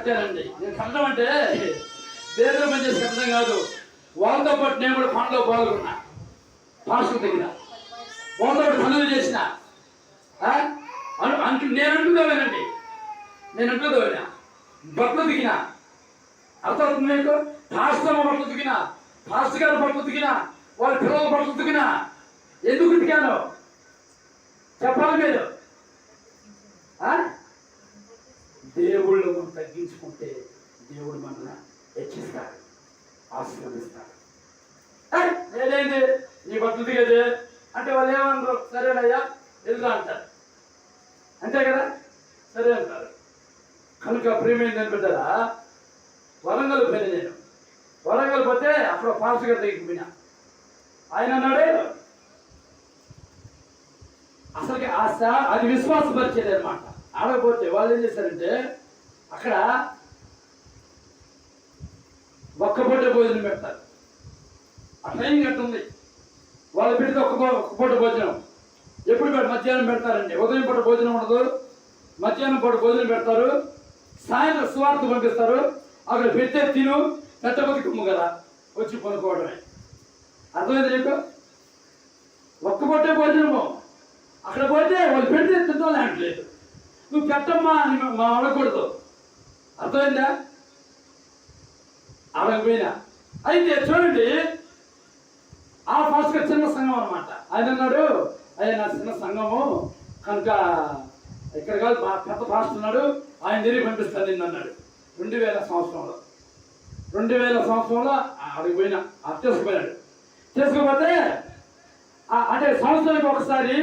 కట్టానండి. నేను కట్టడం అంటే పేదలు పని చేసి కట్టడం కాదు. వాళ్ళతో పాటు నేను కూడా పనిలో పాల్గొన్నా. పాస్టర్ దగ్గర వాళ్ళతో పాటు పనులు చేసిన నేను అంటున్నానండి. నేను అంటున్నా బట్టలు దిగిన అర్థం మీకు. పాస్టర్ బట్టలు దిగిన, పాస్టర్ గారు బట్టలు దిగిన, వాళ్ళ పిల్లల బట్టలు దిగిన. ఎందుకు దిగాను చెప్పాలి మీరు. దేవుళ్ళు మనం తగ్గించుకుంటే దేవుడు మనల్ని హెచ్చిస్తాడు, ఆశీర్వదిస్తాడు. నేనేంది నీ బట్టలు దిగేది అంటే వాళ్ళు ఏమన్నారు, సరేనయ్యా ఎదురా అంటారు, అంతే కదా, సరే అంటారు. కనుక ప్రేమేంటి అని పెట్టారా, వరంగల్ పోయిన నేను. వరంగల్ పోతే అక్కడ పాస్టర్ గారి దగ్గరికి పోయినా. ఆయన అన్నాడు అసలుకి ఆశ అది విశ్వాసపరిచేది అనమాట. ఆడకపోతే వాళ్ళు ఏం చేశారంటే అక్కడ ఒక్క పూట భోజనం పెడతారు. ఆ ట్రైనింగ్ ఎట్టుంది, వాళ్ళు పెడితే ఒక్క పూట భోజనం. ఎప్పుడు మధ్యాహ్నం పెడతారండి. ఉదయం పూట భోజనం ఉండదు, మధ్యాహ్నం పూట భోజనం పెడతారు, సాయంత్రం సువార్త పంపిస్తారు. అక్కడ పెడితే తిను, పెట్టబోతి కుమ్ము కదా, వచ్చి పనుకోవడమే. అర్థమైంది నీకు? ఒక్క పూటే భోజనము. అక్కడ పోతే వాళ్ళు పెడితే తింటాం అంటలేదు, నువ్వు పెట్టమ్మా అని మా అడగకూడదు. అర్థమైందా? అడగపోయినా. అయితే చూడండి, ఆ ఫాస్ట్గా చిన్న సంఘం అనమాట. ఆయన అన్నాడు, ఆయన నా చిన్న సంఘము కనుక ఇక్కడ కాదు, పెద్ద ఫాస్ట్ ఉన్నాడు, ఆయన తిరిగి పంపిస్తాను నిన్ను అన్నాడు. 2000 సంవత్సరంలో అడిగిపోయినా చేసుకుపోయినాడు. చేసుకుపోతే అంటే సంవత్సరానికి ఒకసారి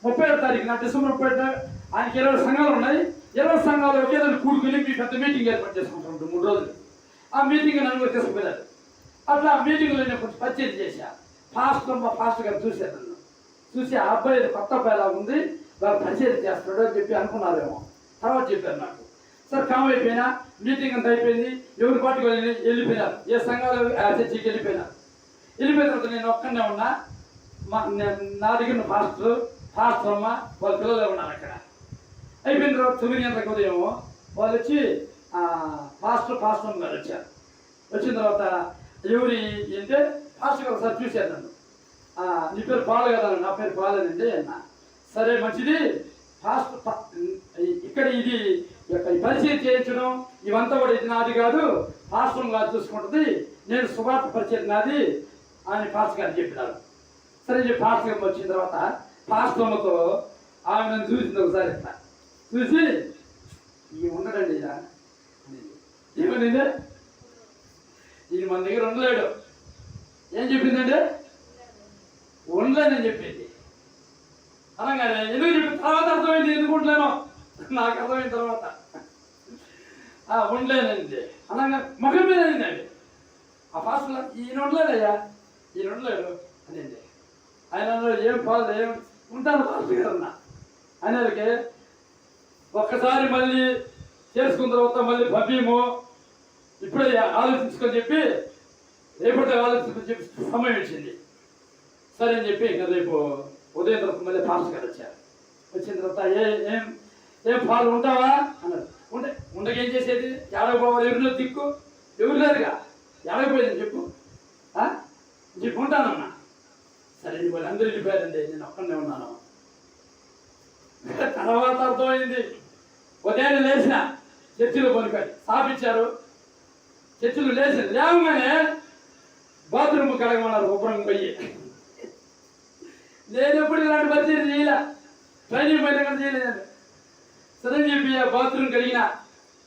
30వ తారీఖున డిసెంబర్ 30 ఆయనకి 20 సంఘాలు ఉన్నాయి. 20 సంఘాలు ఒకే దాన్ని కూడుకుని మీ పెద్ద మీటింగ్ ఏర్పాటు చేసుకుంటాం 3 రోజులు. ఆ మీటింగ్ నన్ను తీసుకుపోయారు. అట్లా మీటింగ్లో నేను కొంచెం పరిచయం చేశా. ఫాస్టర్ గారు చూశారు నన్ను. చూసి ఆ అబ్బాయి కొత్త అబ్బాయిలా ఉంది, బాగా పరిచయం చేస్తున్నాడు అని చెప్పి అనుకున్నారేమో. తర్వాత చెప్పారు నాకు. సార్ కామ్ అయిపోయినా, మీటింగ్ అంతా అయిపోయింది, ఎవరి పార్టీకి వెళ్ళిపోయినారు, ఏ సంఘాలు చర్చికి వెళ్ళిపోయినారు. వెళ్ళిపోయిన తర్వాత నేను ఒక్కనే ఉన్నా. నా దగ్గర ఫాస్టర్ అమ్మ వాళ్ళ పిల్లలు ఉన్నారు అక్కడ. అయిపోయిన తర్వాత 9 గంటలకు ఉదయం వాళ్ళు వచ్చి పాస్టర్ గారు వచ్చారు. వచ్చిన తర్వాత ఎవరి అంటే పాస్టర్ గారు సార్ చూశారు నన్ను. నీ పేరు పాలు కదా, నా పేరు పాలేనండి అన్న. సరే మంచిది, పాస్టర్ ఇక్కడ ఇది పరిచయం చేయించడం ఇవంతా కూడా ఇది నాది కాదు, పాస్టర్ గారు చూసుకుంటుంది, నేను సువార్త పరిచయం నాది అని పాస్టర్ గారు చెప్పినారు. సరే పాస్టర్ గారు వచ్చిన తర్వాత పాస్టర్లతో ఆమె చూసింది ఒకసారి. ఇట్లా చూసి ఈ ఉండడండి ఇలా ఏమని, ఈయన మన దగ్గర ఉండలేడు. ఏం చెప్పిందండి? ఉండలేనని చెప్పింది. అనగానే ఎందుకు చెప్పి తర్వాత అర్థమైంది, ఎందుకు ఉండలేను నాకు అర్థమైన తర్వాత. ఉండలేనండి అనగా ముఖం మీద అయిందండి. ఆ పాస్టర్లో ఈయన ఉండలేదయ్యా, ఈయన ఉండలేడు అనింది. ఆయన ఏం పాలు ఏం ఉంటాను పాస్టర్ గారు అన్న అనేకి ఒక్కసారి మళ్ళీ చేసుకున్న తర్వాత మళ్ళీ భవ్యము ఇప్పుడే ఆలోచించుకొని చెప్పి రేపటితో ఆలోచించుకొని చెప్పి సమయం ఇచ్చింది. సరే అని చెప్పి ఇంకా రేపు ఉదయం తర్వాత మళ్ళీ పాస్టర్ గారు వచ్చారు. వచ్చిన తర్వాత ఏం పాలు ఉంటావా అన్నారు. ఉండకేం చేసేది, ఏడకు పోవాలి, ఎవరిలో దిక్కు ఎవరు లేరుగా, ఏడకు పోయింది చెప్పు చెప్పు ఉంటానన్నా. సరే వాళ్ళు అందరూ వెళ్ళిపోయారండి, నేను ఒక్కనే ఉన్నాను. తర్వాత అర్థమైంది. ఉదయాన్నే లేచిన చర్చిలో కొనుక్కొని స్థాపించారు. చర్చిలో లేవగానే బాత్రూమ్ కడగమన్నారు శుభ్రం పోయి. నేను ఎప్పుడు ఇలాంటి పరిచయం చేయలే, ట్రైనింగ్ పోయినా కానీ చేయలేదండి. సరే చెప్పి ఆ బాత్రూమ్ కడిగిన.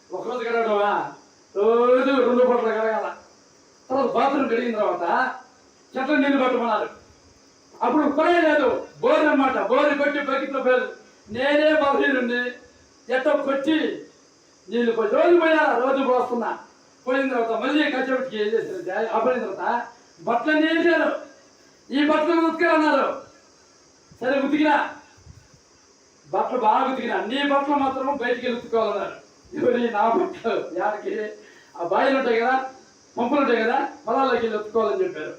ఒకరోజు కడగడమా, రోజు 2 పూటలు కడగాల. తర్వాత బాత్రూమ్ కడిగిన తర్వాత చెట్ల నీళ్ళు పట్టమన్నారు. అప్పుడు కొనే లేదు, బోర్ అన్నమాట. బోరు కొట్టి బకెట్లో పోయారు. నేనే బహుళీరుండి ఎట్టో కొట్టి నీళ్ళు పోయి రోజు పోయా, రోజు పోస్తున్నా. పోయిన తర్వాత మళ్ళీ కచ్చబెట్టుకి ఏం చేశారంటే అపోయిన తర్వాత బట్టలన్నీ వేసారు. ఈ బట్టలు ఉతికారన్నారు. సరే ఉతికినా, బట్టలు బాగా ఉతికినా. అన్ని బట్టలు మాత్రం బయటికి వెళ్ళి ఉతుకోవాలన్నారు. ఎవరి నా బట్టలు యాడికి ఆ బాయిలు ఉంటాయి కదా, పంపులు ఉంటాయి కదా, పొలాల్లోకి వెళ్ళి ఉతుకోవాలని చెప్పారు.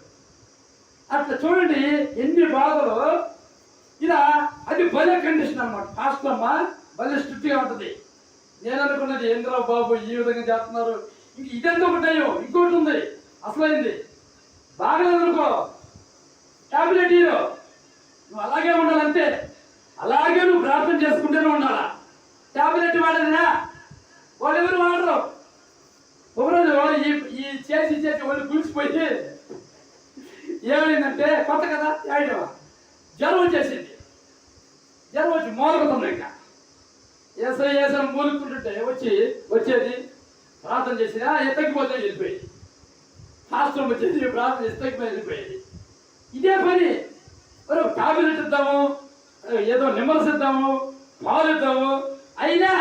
అట్లా చూడండి ఎన్ని బాధలు. ఇలా అది భలే కండిషన్ అనమాట. పాస్టమ్మ భలే స్ట్రిక్ట్గా ఉంటుంది. నేను అనుకున్నది ఏంద్రా బాబు ఈ విధంగా చేస్తున్నారు, ఇంక ఇదంతా ఒకటయ్యో ఇంకోటి ఉంది అసలైంది, బాగలేదనుకో టాబ్లెట్ హీరో, నువ్వు అలాగే ఉండాలంతే, అలాగే నువ్వు ప్రార్థన చేసుకుంటూనే ఉండాలా. టాబ్లెట్ వాడేదినా వాళ్ళు ఎవరు వాడరు. ఒకరోజు ఈ చేసి వాళ్ళు గుడిసిపోయి ఏమైందంటే కొత్త కదా ఏడవ జ్వరం వచ్చేసింది. జ్వరం వచ్చి మూలకుతున్నాయి. ఇంకా ఏసై మూలుకుంటుంటే వచ్చేది ప్రార్థన చేసి తగ్గిపోతే వెళ్ళిపోయేది. హాస్టల్ వచ్చేసి ప్రార్థన చేసి తగ్గిపోయి వెళ్ళిపోయేది. ఇదే పని. మరి టాబ్లెట్ ఇద్దాము, ఏదో నిమ్మల్స్ ఇద్దాము, పాలు ఇద్దాము, అయినా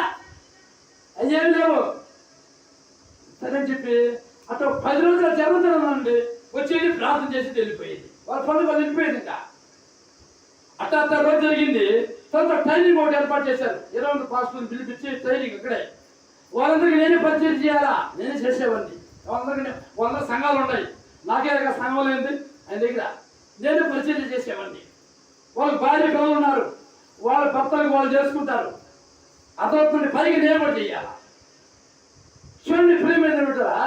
అయ్యేమి లేవు. సరే అని చెప్పి అటు 10 రోజులు జరుగుతుందండి, వచ్చేది ప్రార్థన చేసి వెళ్ళిపోయేది. వాళ్ళ పనులు వాళ్ళు వెళ్ళిపోయేది. ఇంకా అట్ట రోజు జరిగింది. తర్వాత ట్రైనింగ్ ఒకటి ఏర్పాటు చేశారు. 20 మంది పాస్టర్లను పిలిపించి ట్రైనింగ్ ఇక్కడే. వాళ్ళందరికీ నేనే పరిచయం చేయాలా, నేనే చేసేవాడిని. వాళ్ళందరూ సంఘాలు ఉన్నాయి, నాకే సంఘం లేనిది ఆయన దగ్గర నేనే పరిచయం చేసేవాడిని. వాళ్ళకి భార్య పిల్లలు ఉన్నారు, వాళ్ళ భర్తలకు వాళ్ళు చేసుకుంటారు. అతని పైకి నేను కూడా చెయ్యాలా. చూడండి ప్రియమైన బిడ్డలా,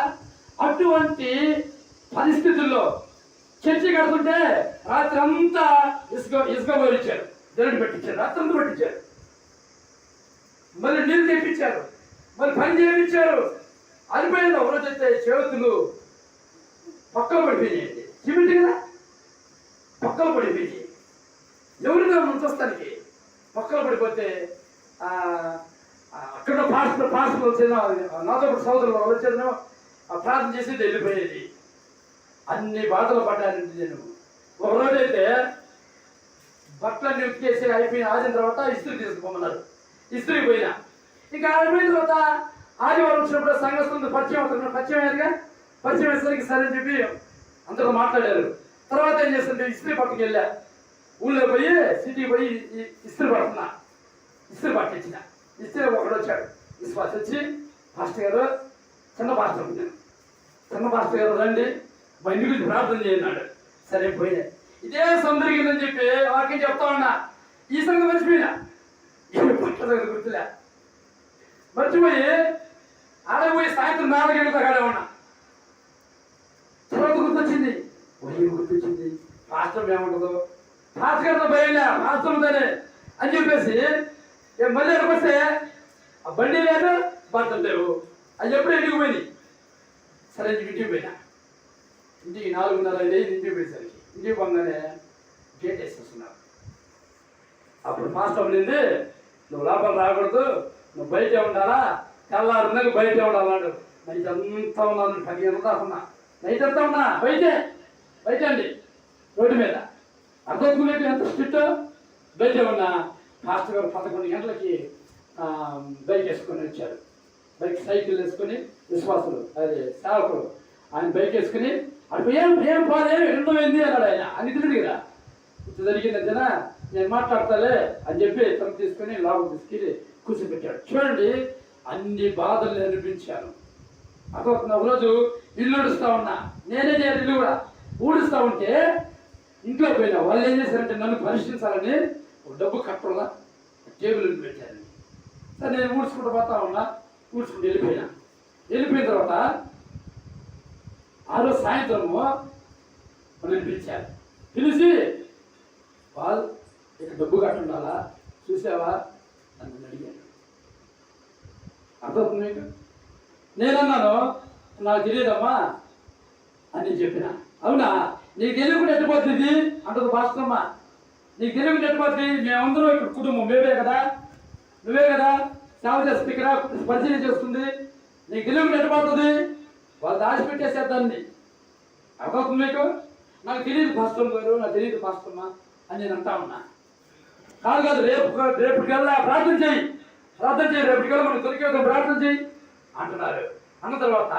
అటువంటి పరిస్థితుల్లో చర్చి కడుతుంటే రాత్రి అంతా ఇసుక పోయించారు, దేవుడు పెట్టించారు, రాత్రి అంతా పెట్టించారు. మళ్ళీ నీళ్ళు తెప్పించారు, మళ్ళీ పని చేయించారు. అనిపోయింది. ఒకరోజైతే చేతులు పక్కలు పడిపోయినాయండి, సిమెంట్ కదా పక్కలు పడిపోయి ఎవరిగా ముంచొస్తానికి పక్కలు పడిపోతే అక్కడ పాస్టర్లు వచ్చిన నాతో సోదరులు వచ్చేది ప్రార్థన చేసి వెళ్ళిపోయేది. అన్ని బాధలు పడ్డానండి నేను. ఒకరోజైతే బట్టలన్నీ ఉతికేసి అయిపోయిన ఆదిన తర్వాత ఇస్త్రీ తీసుకుపోమన్నారు. ఇస్త్రీకి పోయినా. ఇంకా అయిపోయిన తర్వాత ఆదివారం వచ్చినప్పుడు సంఘస్థులతో పరిచయం అవుతున్నారు. పరిచయం అయ్యారుగా, పరిచయం వేసరికి సరే అని చెప్పి అందరూ మాట్లాడారు. తర్వాత ఏం చేస్తుంటే ఇస్త్రీ పట్టుకు వెళ్ళా. ఊళ్ళో పోయి సిటీకి పోయి ఇస్త్రీ పడుతున్నా. ఇస్త్రీ పట్టించిన. ఇస్త్రీ ఒకడు వచ్చాడు, విశ్వాసం వచ్చి పాస్టర్ గారు, చిన్న పాస్టర్ ఉంటాను, చిన్న పాస్టర్ గారు రండి మా ఇంటి గురించి ప్రార్థన చేయన్నాడు. సరే పోయినా. ఇదే సందర్గిందని చెప్పి వాక్యం చెప్తా ఉన్నా. ఈ సంగతి మర్చిపోయినా, పట్ల దగ్గర గుర్తులే మర్చిపోయి ఆడపోయి సాయంత్రం 4 గంటలకు ఆడే ఉన్నా. తర్వాత గుర్తొచ్చింది, గుర్తొచ్చింది పాస్టర్ ఏముంటుందో, పాస్టర్ గారితో భయంలే, పాస్టర్ ఉందనే అని చెప్పేసి మళ్ళీ ఎక్కడికొస్తే ఆ బండి లేదు, బట్టలు లేవు. అది ఎప్పుడు ఇంటికి పోయింది. సరే ఇంటికి పోయినా. ఇంటికి 4:30 ఇంటికి పోయేసరికి ఇంటికి పోగానే గేట్ వేసేస్తున్నారు. అప్పుడు మాస్టర్ ఉండింది, నువ్వు లోపల రాకూడదు, నువ్వు బయటే ఉండాలా, తెల్లారున్నది బయటే ఉండాలన్నాడు. నైట్ అంతా ఉన్నాను, 10 గంటల దాకా ఉన్నా. నైట్ అంతా ఉన్నా బయట అండి, రోడ్డు మీద. అర్థమవుతుంది ఎంత స్ట్రిక్ట్. బయటే ఉన్నా. మాస్టర్ గారు 11 గంటలకి బైక్ వేసుకొని వచ్చారు. బైక్ సైకిల్ వేసుకొని విశ్వాసులు అదే సేవకులు ఆయన బైక్ వేసుకుని అటు ఏం పోదే ఎండమైంది అన్నాడు. ఆయన అని తిరిగి కదా ఇది జరిగిందంటేనా నేను మాట్లాడతాలే అని చెప్పి తను తీసుకొని లాభం తీసుకెళ్ళి కూర్చోబెట్టాడు. చూడండి అన్ని బాధలు అనిపించాను. అక్కడ ఒకరోజు ఇల్లు ఊడుస్తా ఉన్నా, నేనే చేయాలి ఇల్లు కూడా ఊడుస్తా ఉంటే ఇంట్లో పోయినా. వాళ్ళు ఏం చేశారంటే నన్ను పరిశీలించాలని డబ్బు కట్టలా టేబుల్ పెట్టారు. సరే నేను ఊడ్చుకుంటూ పోతా ఉన్నా, ఊడ్చుకుంటూ వెళ్ళిపోయిన తర్వాత ఆ రోజు సాయంత్రము నన్ను పిలిచారు. పిలిచి వాళ్ళు ఇక్కడ డబ్బు కట్టుండాలా చూసావా అని అడిగాను. అర్థమవుతుంది మీకు? నేనన్నాను నాకు తెలియదమ్మా అని చెప్పిన. అవునా నీకు తెలియకుండా ఎట్టుపోతుంది అంటది భాస్కరమ్మ. నీకు తెలియకుండా ఎట్టుపోతుంది, మేమందరం ఇక్కడ కుటుంబం, మేమే కదా, నువ్వే కదా సేవ చేస్తే ఇక్కడ పరిచయం చేస్తుంది, నీకు తెలియకుండా ఎట్టుపోతుంది, వాళ్ళు దాచిపెట్టేసేద్దాన్ని. అర్థమవుతుంది మీకు? నాకు తెలియదు భాస్కరమ్మ గారు, నాకు తెలియదు భాస్కరమ్మ అని నేను అంటా ఉన్నా. కాదు రేపటికల్లా ప్రార్థన చేయి, రేపటికల్లా మనకు దొరికే ప్రార్థన చేయి అంటున్నారు. అన్న తర్వాత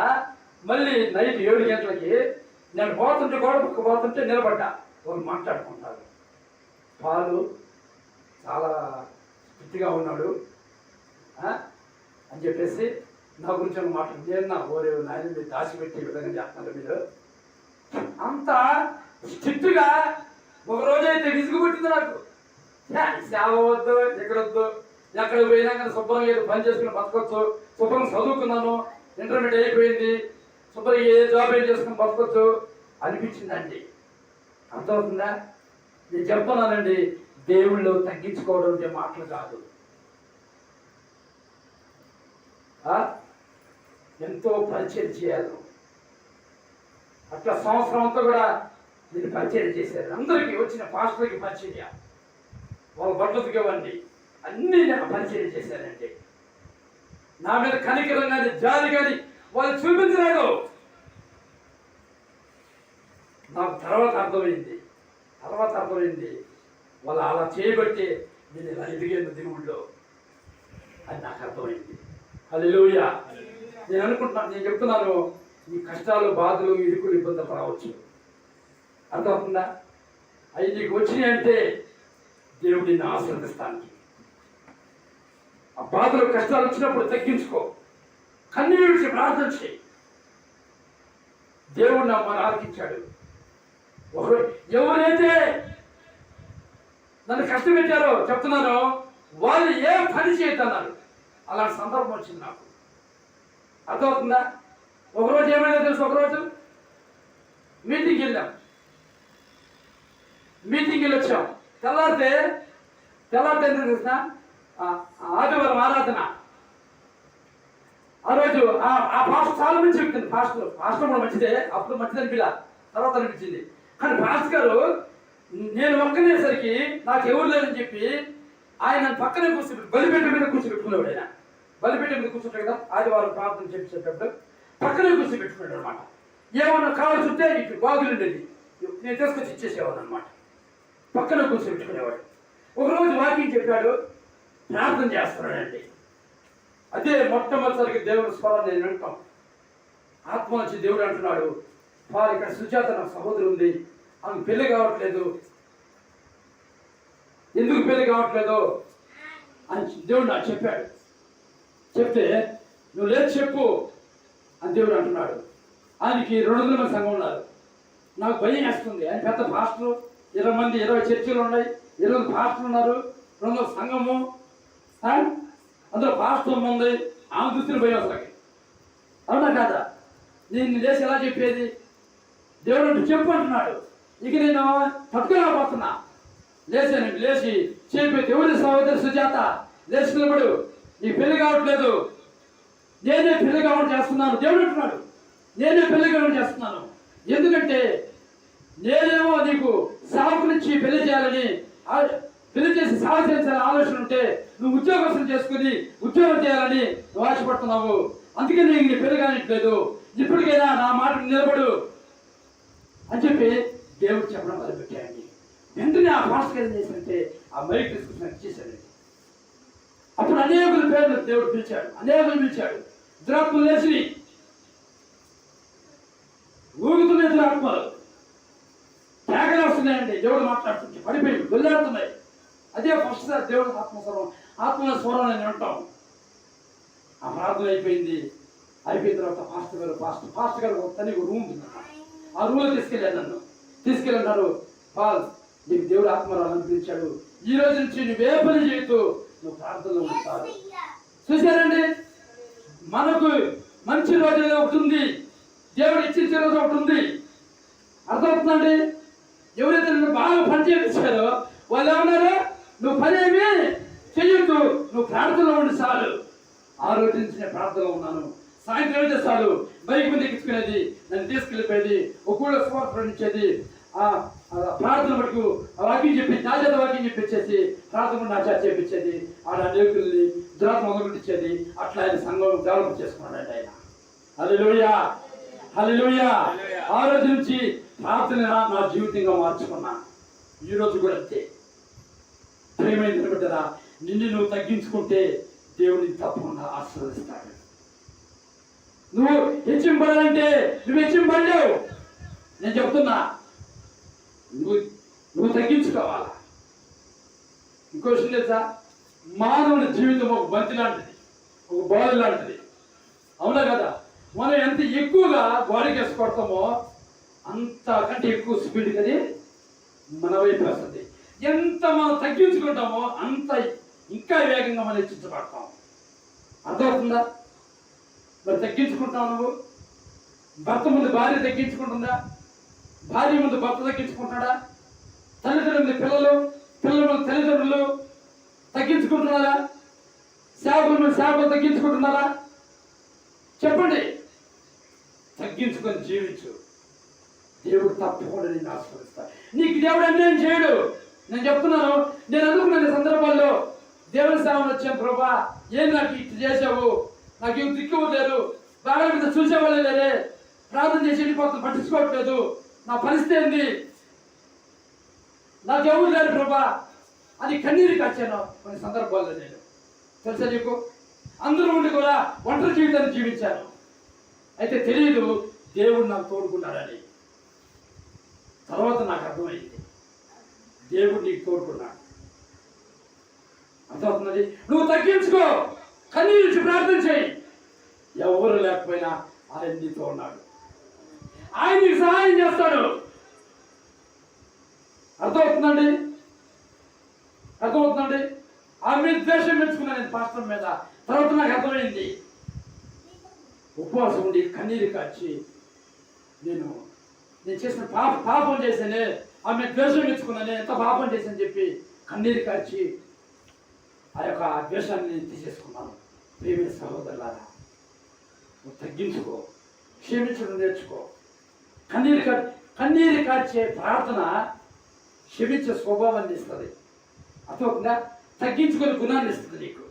మళ్ళీ నైట్ 7 గంటలకి నేను పోతుంటే గోడ పక్క పోతుంటే నిలబడ్డా. వాళ్ళు మాట్లాడుకుంటారు. పాలు చాలా స్ట్రిక్ట్గా ఉన్నాడు అని చెప్పేసి నా గురించి ఒక మాట నేను ఓరే నాయన మీరు దాచిపెట్టి ఈ విధంగా చేస్తున్నారు మీరు అంత స్ట్రిక్ట్గా. ఒక రోజైతే విసుగు పుట్టింది నాకు. సేవ వద్దు, ఎక్కడొద్దు, ఎక్కడికి పోయినా కానీ శుభ్రంగా ఏదో పని చేసుకుని బతకొచ్చు, శుభ్రంగా చదువుకున్నాను, ఇంటర్మీడియట్ అయిపోయింది, శుభ్రంగా ఏ జాబ్ ఏం చేసుకుని బతకొచ్చు అనిపించిందండి. అర్థమవుతుందా? నేను చెప్తున్నానండి, దేవుళ్ళు తగ్గించుకోవడం అంటే మాటలు కాదు. ఎంతో పరిచయం చేయాలి. అట్లా సంవత్సరం అంతా కూడా నేను పరిచయం చేశారు. అందరికీ వచ్చిన పాస్టర్కి పరిచయం, వాళ్ళ బట్టలకి ఇవ్వండి, అన్నీ నేను పరిచయం చేశానండి. నా మీద కనికరం కానీ జాలి కానీ వాళ్ళు చూపించలేదు. నాకు తర్వాత అర్థమైంది వాళ్ళు అలా చేయబట్టి నేను ఇలా ఎదిగాను దేవుళ్ళో అని నాకు అర్థమైంది. హల్లెలూయా. నేను చెప్తున్నాను, ఈ కష్టాలు, బాధలు, ఇరుకులు, ఇబ్బందులు రావచ్చు. అర్థమవుతుందా? అవి నీకు వచ్చినాయి అంటే దేవుడు నిన్ను ఆశీర్వదిస్తానికి. ఆ బాధలు, కష్టాలు వచ్చినప్పుడు తగ్గించుకో, కన్నీళ్ళు విడిచి ప్రార్థన చేయి. దేవుడు నా మన ఆలకించాడు. ఎవరైతే నన్ను కష్టపెట్టారో చెప్తున్నాను, వాళ్ళు ఏ పని చేయొద్దన్నారు. అలాంటి సందర్భం వచ్చింది నాకు. అర్థమవుతుందా? ఒకరోజు ఏమైనా తెలుసు, ఒకరోజు మీటింగ్కి వచ్చాం. తెల్లారితే ఎందుకు తెలిసిన ఆదివారం ఆరాధన. ఆ రోజు ఆ పాస్టర్ చాలా మంచి చెప్తుంది. పాస్టర్ కూడా మంచిదే, అప్పుడు మంచిదని పిల్ల, తర్వాత అనిపించింది. కానీ పాస్టర్ గారు నేను ఒక్కనేసరికి నాకు ఎవరు లేదని చెప్పి ఆయన పక్కనే కూర్చోబెట్టి బలిపేట మీద కూర్చోబెట్టుకునేవాడు. ఆయన బలిపేట మీద కూర్చుంటాడు కదా, ఆదివారం ప్రార్థన చేసేటప్పుడు పక్కనే కూర్చోబెట్టుకున్నాడు అనమాట. ఏమన్నా కావాల్సి ఉంటే ఇటు బాగులు ఉండేది, నేను తీసుకొచ్చి ఇచ్చేసేవాడు అనమాట. పక్కన కూర్చోబెట్టుకునేవాడు. ఒకరోజు వాకింగ్ చెప్పాడు, ప్రార్థన చేస్తున్నాడండి. అదే మొట్టమొదటిసారికి దేవుని స్వరం నేను వింటాం. ఆత్మ నుంచి దేవుడు అంటున్నాడు, ఇక్కడ సుజాత నా సహోదరు ఉంది, ఆమె పెళ్లి కావట్లేదు, ఎందుకు పెళ్లి కావట్లేదు అని దేవుడు నాకు చెప్పాడు. చెప్తే నువ్వు లేదు చెప్పు అని దేవుడు అంటున్నాడు. ఆయనకి 200 మంది సంఘం ఉన్నారు. నాకు భయం వేస్తుంది. ఆయన పెద్ద పాస్టరు, 20 మంది 20 చర్చిలు ఉన్నాయి, 20 పాస్టర్లు ఉన్నారు, 200 సంఘము, అందులో పాస్టర్ ఉంది. ఆమె దృష్టిని భయం అసలుకి. అవునా కాదా? నేను లేచి ఎలా చెప్పేది? దేవుడు చెప్పు అంటున్నాడు. ఇక నేను పట్టుకోలేకపోతున్నా. లేచి చెప్పి, దేవుడి సహోదరి సుజాత లేచి నిలబడు, నీకు పెళ్లి కావట్లేదు, నేనే పెళ్లి కావడం చేస్తున్నాను. దేవుడు అంటున్నాడు, నేనే పెళ్లి కావడం చేస్తున్నాను. ఎందుకంటే నేనేమో నీకు సాగునిచ్చి పెళ్లి చేయాలని, పెళ్లి చేసి సాగు చేయాలని ఆలోచన ఉంటే నువ్వు ఉద్యోగం చేసుకుని ఉద్యోగం చేయాలని నువ్వు ఆశపడుతున్నావు. అందుకే నీకు పెళ్లి కానిట్లేదు. ఇప్పటికైనా నా మాట నిలబడు అని చెప్పి దేవుడు చెప్పడం మొదలుపెట్టాయండి. వెంటనే ఆ పాస్టర్ ఏం చేశారంటే ఆ మైక్ తీసుకుని ఇచ్చేసాడండి. అప్పుడు అనేకుల పేర్లు దేవుడు పిలిచాడు. దురాత్మలు లేచి ఊగుతున్నాయి, దురాత్మలు కేకలు వస్తున్నాయండి. దేవుడు మాట్లాడుతుంటే పడిపోయి వెళ్ళాడుతున్నాయి. అదే ఫస్ట్ సార్ దేవుడు ఆత్మ స్వరం అని అంటాం. ఆ ప్రార్థన అయిపోయిన తర్వాత పాస్టర్ గారు తనకి రూమ్ ఉందన్నమాట. ఆ రూమ్లో తీసుకెళ్ళన్నారు. పాల్, నీకు దేవుడు ఆత్మరాలని పిలిచాడు, ఈ రోజు నుంచి నువ్వే పని చేయొద్దు, నువ్వు ప్రార్థనలో ఉంటావు. చూశారండి, మనకు మంచి రోజు ఒకటి ఉంది, దేవుడు ఇచ్చిన రోజు ఒకటి ఉంది. అర్థమవుతుందండి? ఎవరైతే నువ్వు బాగా పని చేయించారో వాళ్ళు ఏమన్నారు, నువ్వు పని ఏమి చెయ్యొద్దు, నువ్వు ప్రార్థనలో ఉండి చాలు. ఆ రోజు నుంచి నేను ప్రార్థనలో ఉన్నాను. సాయంత్రం అయితే చాలు బైక్ మీద ఎక్కించుకునేది, నన్ను తీసుకెళ్ళిపోయేది, ఒకవేళ స్వార్థం ఇచ్చేది, ప్రార్థన మటుకు వాక్యం చెప్పి నా చేత వాక్యం చెప్పించేసి ప్రార్థన నా చేత చేపించేది, ఆడ అనేకుల్ని దురాత్మ మొదలుపెట్టించేది. అట్లా ఆయన సంఘం డెవలప్ చేసుకున్నాడండి ఆయన. హల్లెలూయా. ఆ రోజు నుంచి ప్రార్థన నా జీవితంగా మార్చుకున్నా. ఈ రోజు కూడా అంతే. ప్రేమైన బిడ్డరా, నిన్ను నువ్వు తగ్గించుకుంటే దేవుడిని తప్పకుండా ఆశీర్వదిస్తాడు. నువ్వు హెచ్చింపడాలంటే నువ్వు హెచ్చింపడలేవు. నేను చెప్తున్నా, నువ్వు తగ్గించుకోవాలా. ఇంకో విషయం తెలుసా, మానవుని జీవితం ఒక బంతి లాంటిది, ఒక బాల్ లాంటిది. అవునా కదా? మనం ఎంత ఎక్కువగా బాడీకి వేసి కొడతామో అంతకంటే ఎక్కువ స్పీడ్ అది మన వైపు వస్తుంది. ఎంత మనం తగ్గించుకుంటామో అంత ఇంకా వేగంగా మనం హెచ్చించబడతాం. అర్థమవుతుందా? మరి తగ్గించుకుంటావు నువ్వు? భర్త ముందు భార్య తగ్గించుకుంటుందా? భార్య ముందు భర్త తగ్గించుకుంటాడా? తల్లిదండ్రుల ముందు పిల్లలు, పిల్లల ముందు తల్లిదండ్రులు తగ్గించుకుంటున్నారా? సేవకుల ముందు సేవకులు తగ్గించుకుంటున్నారా? చెప్పండి. తగ్గించుకొని జీవించు. దేవుడు తప్పకుండా నేను ఆశీర్వదిస్తా. నీకు దేవుడు అన్యాయం చేయడు. నేను చెప్తున్నాను. నేను అనుకున్న సందర్భాల్లో దేవుని సేవలు వచ్చాను, ప్రభా ఏం నాకు ఇటు చేసావు, నాకు ఏం దిక్కు లేరు, బాగా మీద చూసేవాళ్ళే లేరే, ప్రార్థన చేసి వెళ్ళిపోతాను, పట్టించుకోవట్లేదు, నా పరిస్థితి ఏంది, నాకు ఎవరు లేరు ప్రభా అని కన్నీరు కాచాను కొన్ని సందర్భాల్లో. నేను తెలుసా నీకు, అందరూ ఉండి కూడా ఒంటరి జీవితాన్ని జీవించాను. అయితే తెలియదు దేవుడు నాకు తోడుకున్నాడని. తర్వాత నాకు అర్థమైంది దేవుడు నీకు తోడుకున్నాడు. అర్థమవుతున్నది? నువ్వు తగ్గించుకో, కన్నీరు ప్రార్థన చేయి. ఎవరు లేకపోయినా ఆయన నీతో ఉన్నాడు, ఆయన నీకు సహాయం చేస్తాడు. అర్థమవుతుందండి? అర్థమవుతుందండి? ఆమె మీద ద్వేషం పెంచుకున్నాను నేను పాస్టర్ మీద. తర్వాత నాకు అర్థమైంది, ఉపవాసం ఉండి కన్నీరు కాచి నేను చేసిన పాపం చేశానే, ఆమె ద్వేషం మెచ్చుకున్నానే, ఎంత పాపం చేశాను చెప్పి కన్నీరు కాచి ఆ యొక్క ద్వేషాన్ని నేను తీసేసుకున్నాను. ప్రియమైన సహోదరులారా, నువ్వు తగ్గించుకో, క్షమించడం నేర్చుకో. కన్నీరు కార్చే ప్రార్థన క్షమించే స్వభావాన్ని ఇస్తుంది. అర్థమవుతుందా? తగ్గించుకునే గుణాన్ని ఇస్తుంది నీకు.